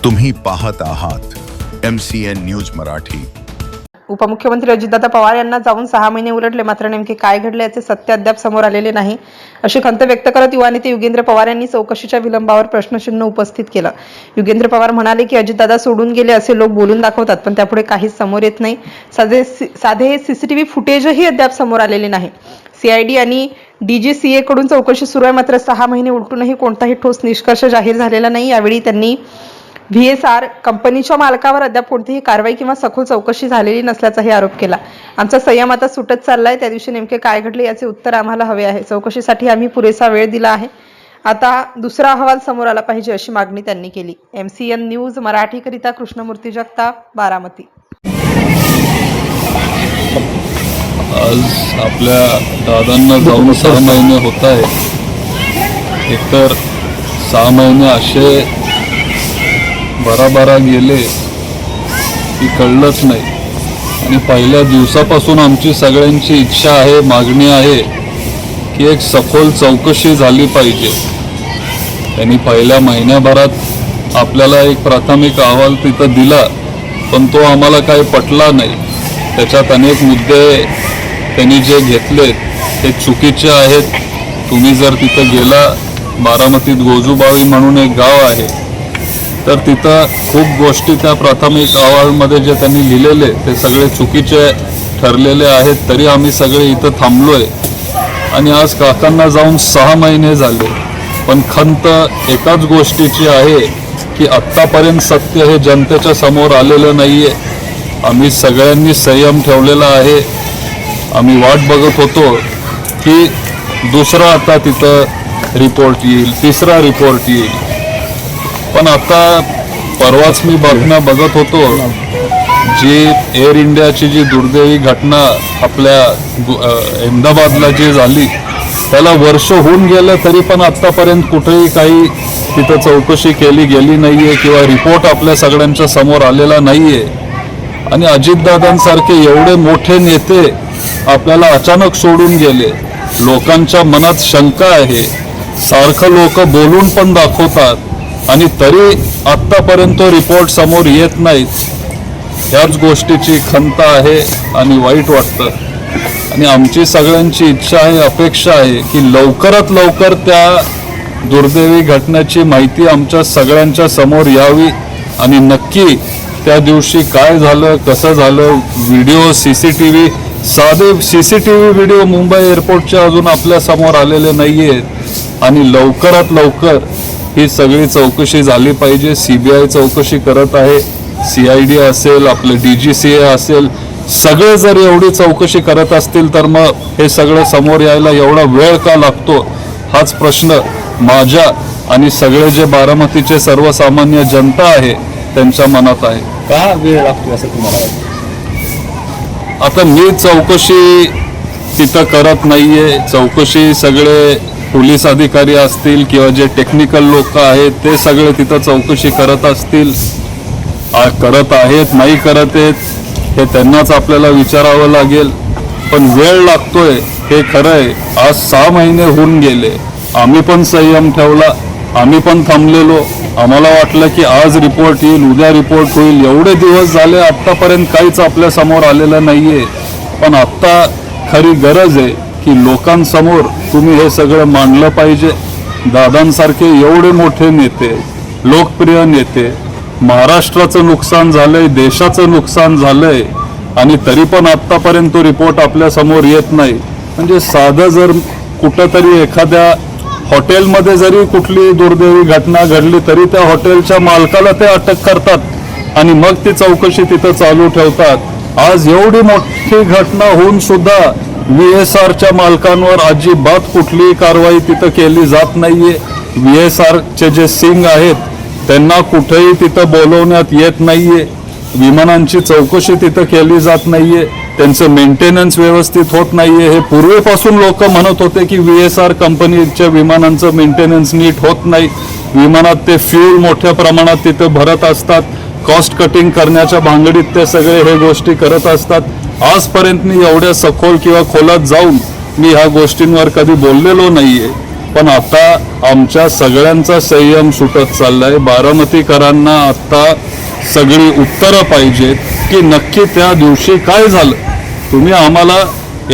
तुम्ही पाहत आहात MCN न्यूज मराठी। उपमुख्यमंत्री अजितदादा पवार यांना जाऊन 6 महिने उलटले, मात्र नेमके काय घडले याचे सत्य अद्याप समोर आलेले नाही, अशी खंत व्यक्त करत युवा नेते युगेंद्र पवार यांनी चौकशीच्या विलंबावर प्रश्नचिन्ह उपस्थित केलं। युगेंद्र पवार म्हणाले की अजितदादा सोडून गेले असे लोक बोलून दाखवतात, पण त्यापुढे काहीच समोर येत नाही। साधे सीसीटीव्ही फुटेजही अद्याप समोर आलेले नाही। CID आणि DGCA कडून चौकशी सुरू आहे, मात्र 6 महिने उलटूनही कोणताही ठोस निष्कर्ष जाहीर झालेला नाही। यावेळी त्यांनी VSR कंपनीच्या मालकावर अद्याप कोणतीही कारवाई किंवा सखोल चौकशी झालेली नसल्याचाही आरोप केला। आमचा संयम आता सुटत चाललाय, त्या दिवशी नेमके काय घडले याचे उत्तर आम्हाला हवे आहे। चौकशीसाठी आम्ही पुरेसा वेळ दिला आहे, आता दुसरा अहवाल समोर आला पाहिजे अशी मागणी त्यांनी केली। MCN न्यूज मराठीकरिता कृष्णमूर्ती जगताप, बारामती। आज आपल्या दादांना जाऊन 6 महिने होत आहे। एकतर 6 महिने असे भराभरा गेले की कळलंच नाही, आणि पहिल्या दिवसापासून आमची सगळ्यांची इच्छा आहे, मागणी आहे की एक सखोल चौकशी झाली पाहिजे। त्यांनी पहिल्या महिन्याभरात आपल्याला एक प्राथमिक अहवाल तिथं दिला, पण तो आम्हाला काही पटला नाही। त्याच्यात अनेक मुद्दे त्यांनी जे घेतलेत ते चुकीचे आहेत। तुम्ही जर तिथं गेला, बारामतीत गोजूबावी म्हणून एक गाव आहे, तर तिथं खूप गोष्टी त्या प्राथमिक अहवालमध्ये जे त्यांनी लिहिलेले ते सगळे चुकीचे ठरलेले आहेत। तरी आम्ही सगळे इथं थांबलोय, आणि आज काकांना जाऊन 6 महिने झाले, पण खंत एकाच गोष्टीची आहे की आत्तापर्यंत सत्य हे जनतेच्या समोर आलेलं नाहीये। आम्ही सगळ्यांनी संयम ठेवलेला आहे। आम्ही वाट बघत होतो की दुसरा आता तिथं रिपोर्ट येईल, तिसरा रिपोर्ट येईल, पण आता परवाच मी बातम्या बघत होतो, जी एअर इंडियाची जी दुर्दैवी घटना आपल्या अहमदाबादला जी झाली, त्याला वर्ष होऊन गेलं, तरी पण आत्तापर्यंत कुठेही काही तिथं चौकशी केली गेली नाहीये किंवा रिपोर्ट आपल्या सगळ्यांच्या समोर आलेला नाहीये। आणि अजितदादांसारखे एवढे मोठे नेते आपल्याला अचानक सोडून गेले। लोकांच्या मनात शंका आहे, सारखं लोक बोलून पण दाखवतात, आणि तरी आत्तापर्यंत रिपोर्ट समोर येत नाहीत। याच गोष्टीची खंत आहे आणि वाईट वाटतं, आणि आमची सगळ्यांची इच्छा आहे, अपेक्षा आहे की लवकरात लवकर त्या दुर्दैवी घटनेची माहिती आमच्या सगळ्यांच्या समोर यावी, आणि नक्की त्या दिवशी काय झालं, कसं झालं, व्हिडिओ, CCTV, साधे CCTV व्हिडिओ मुंबई एअरपोर्टचे अजून आपल्या समोर आलेले नाही आहेत, आणि लवकरात लवकर ही सगळी चौकशी झाली पाहिजे। CBI चौकशी करत आहे, CID असेल, आपलं DGCA असेल, सगळे जर एवढी चौकशी करत असतील तर मग हे सगळं समोर यायला एवढा वेळ का लागतो, हाच प्रश्न माझ्या आणि सगळे जे बारामतीचे सर्वसामान्य जनता आहे त्यांच्या मनात आहे। का वेळ लागतो असं तुम्हाला वाटतं? आता मी चौकशी तिथं करत नाहीये। चौकशी सगळे पोलीस अधिकारी असतील किंवा जे टेक्निकल लोक आहेत ते सगळे तिथं चौकशी करत असतील, करत आहेत, नाही करत आहेत हे त्यांनाच आपल्याला विचारावं लागेल। पण वेळ लागतोय हे खरं आहे। आज 6 महिने होऊन गेले, आम्ही पण संयम ठेवला, आम्ही पण थांबलेलो। आम्हाला वाटलं की आज रिपोर्ट येईल, उद्या रिपोर्ट होईल, एवढे दिवस झाले आत्तापर्यंत काहीच आपल्या समोर आलेलं नाहीये। पण आत्ता खरी गरज आहे की लोकांसमोर तुम्ही हे सगळं मांडलं पाहिजे। दादांसारखे एवढे मोठे नेते, लोकप्रिय नेते, महाराष्ट्राचं नुकसान झालंय, देशाचं नुकसान झालंय, आणि तरी पण आत्तापर्यंत तो रिपोर्ट आपल्या समोर येत नाही। म्हणजे साधं जर कुठंतरी एखाद्या हॉटेलमध्ये जरी कुठली दुर्दैवी घटना घडली तरी त्या हॉटेलच्या मालकाला ते अटक करतात, आणि मग ती चौकशी तिथं चालू ठेवतात। आज एवढी मोठी घटना होऊन सुद्धा VSRच्या मालकांवर अजिबात कुठलीही कारवाई तिथं केली जात नाहीये। VSRचे जे सिंग आहेत त्यांना कुठेही तिथं बोलवण्यात येत नाहीये, विमानांची चौकशी तिथं केली जात नाहीये, त्यांचं मेंटेनन्स व्यवस्थित होत नाहीये। हे पूर्वीपासून लोक म्हणत होते की VSR कंपनीच्या विमानांचं मेंटेनन्स नीट होत नाही, विमानात ते फ्यूल मोठ्या प्रमाणात तिथं भरत असतात, कॉस्ट कटिंग करण्याच्या भांगडीत ते सगळे हे गोष्टी करत असतात। आजपर्यंत मी एवढ्या सखोल किंवा खोलात जाऊन मी ह्या गोष्टींवर कधी बोललेलो नाहीये। पण आता आमच्या सगळ्यांचा संयम सुटत चाललाय. बारामतीकरांना आता सगळी उत्तरं पाहिजेत की नक्की त्या दिवशी काय झालं. तुम्ही आम्हाला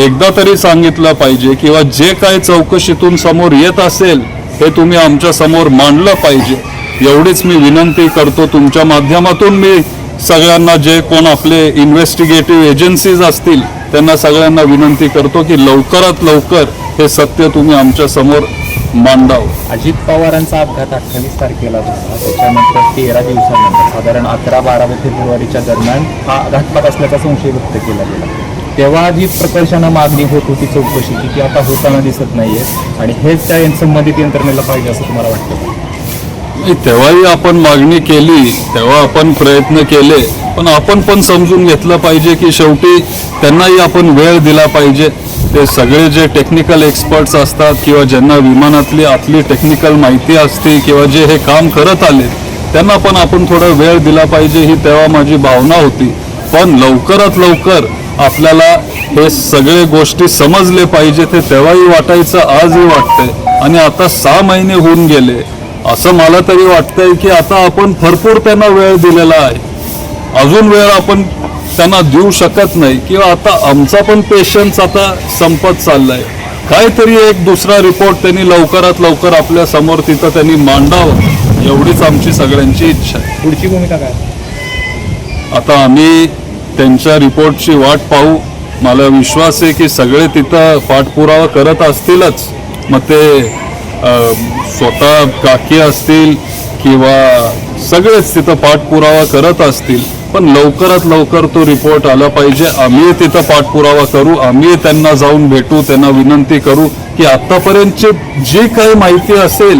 एकदा तरी सांगितलं पाहिजे किंवा जे काय चौकशीतून समोर येत असेल हे तुम्ही आमच्या समोर मांडलं पाहिजे. एवढीच मी विनंती करतो. तुमच्या माध्यमातून मी सगळ्यांना, जे कोण आपले इन्व्हेस्टिगेटिव्ह एजन्सीज असतील त्यांना सगळ्यांना विनंती करतो की लवकरात लवकर हे सत्य तुम्ही आमच्या समोर मांडावं. अजित पवारांचा अपघात 28 तारखेला झाला. त्याच्यानंतर 13 दिवसानंतर साधारण 11-12 फेब्रुवारीच्या दरम्यान हा घातपात असल्याचा संशय व्यक्त केला गेला. तेव्हा जी प्रकर्षानं मागणी होत होती चौकशीची ती आता होताना दिसत नाहीये आणि हेच त्या संबंधित यंत्रणेला पाहिजे असं तुम्हाला वाटतं? तेव्हाही आपण मागणी केली, तेव्हा आपण प्रयत्न केले, पण आपण पण समजून घेतलं पाहिजे की शेवटी त्यांनाही आपण वेळ दिला पाहिजे. ते सगळे जे टेक्निकल एक्सपर्ट्स असतात किंवा ज्यांना विमानातली आतली टेक्निकल माहिती असते किंवा जे हे काम करत आले त्यांना पण आपण थोडा वेळ दिला पाहिजे, ही तेव्हा माझी भावना होती. पण लवकरात लवकर आपल्याला हे सगळे गोष्टी समजले पाहिजे. ते तेव्हाही वाटायचं, आजही वाटतंय. आणि आता 6 महिने होऊन गेले. असं मला तरी वाटतंय की आता आपण भरपूर त्यांना वेळ दिलेला आहे. अजून वेळ आपण त्यांना देऊ शकत नाही किंवा आता आमचा पण पेशन्स आता संपत चाललाय. काहीतरी एक दुसरा रिपोर्ट त्यांनी लवकरात लवकर आपल्या समोर तिथं त्यांनी मांडावं, एवढीच आमची सगळ्यांची इच्छा आहे. पुढची भूमिका काय? आता आम्ही त्यांच्या रिपोर्टची वाट पाहू. मला विश्वास आहे की सगळे तिथं पाठपुरावा करत असतीलच. मग ते स्वतः काकी असतील किंवा सगळेच तिथं पाठपुरावा करत असतील. पण लवकरात लवकर तो रिपोर्ट आला पाहिजे. आम्ही तिथं पाठपुरावा करू, आम्ही त्यांना जाऊन भेटू, त्यांना विनंती करू की आतापर्यंतची जी काही माहिती असेल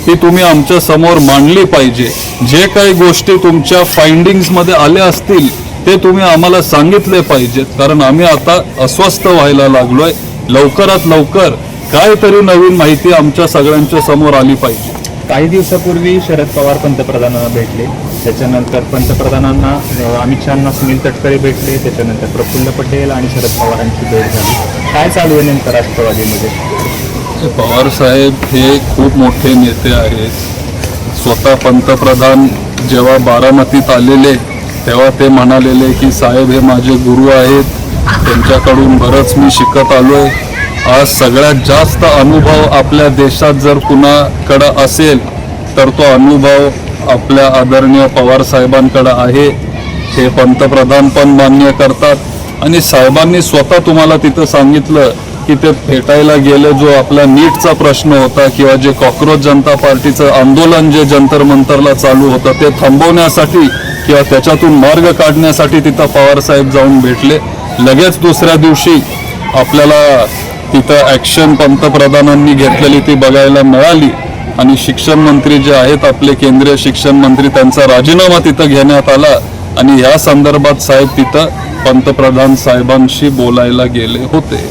ती तुम्ही आमच्या समोर मांडली पाहिजे. जे काही गोष्टी तुमच्या फाइंडिंग्समध्ये आल्या असतील ते तुम्ही आम्हाला सांगितले पाहिजेत, कारण आम्ही आता अस्वस्थ व्हायला लागलोय. लवकरात लवकर काहीतरी नवीन माहिती आमच्या सगळ्यांच्या समोर आली पाहिजे. काही दिवसापूर्वी शरद पवार पंतप्रधानांना भेटले, त्याच्यानंतर पंतप्रधानांना अमित शहांना सुनील तटकरे भेटले, त्याच्यानंतर प्रफुल्ल पटेल आणि शरद पवारांची भेट झाली. काय चालू आहे नेमकं राष्ट्रवादीमध्ये? पवार साहेब हे खूप मोठे नेते आहेत. स्वतः पंतप्रधान जेव्हा बारामतीत आलेले तेव्हा ते म्हणालेले की साहेब हे माझे गुरु आहेत, त्यांच्याकडून बरंच मी शिकत आलोय. आज सगळ्यात जास्त अनुभव आपल्या देशात जर कुणाकडं असेल तर तो अनुभव आपल्या आदरणीय पवार साहेबांकडे आहे. हे पंतप्रधान पण मान्य करतात आणि साहेबांनी स्वतः तुम्हाला तिथं सांगितलं की ते भेटायला गेले. जो आपला नीटचा प्रश्न होता किंवा जे कॉक्रोच जनता पार्टीचं आंदोलन जे जंतर मंतरला चालू होतं ते थांबवण्यासाठी किंवा त्याच्यातून मार्ग काढण्यासाठी तिथं पवार साहेब जाऊन भेटले. लगेच दुसऱ्या दिवशी आपल्याला तिथं ॲक्शन पंतप्रधानांनी घेतलेली ती बघायला मिळाली आणि शिक्षण मंत्री जे आहेत आपले केंद्रीय शिक्षण मंत्री त्यांचा राजीनामा तिथं घेण्यात आला आणि या संदर्भात साहेब तिथं पंतप्रधान साहेबांशी बोलायला गेले होते.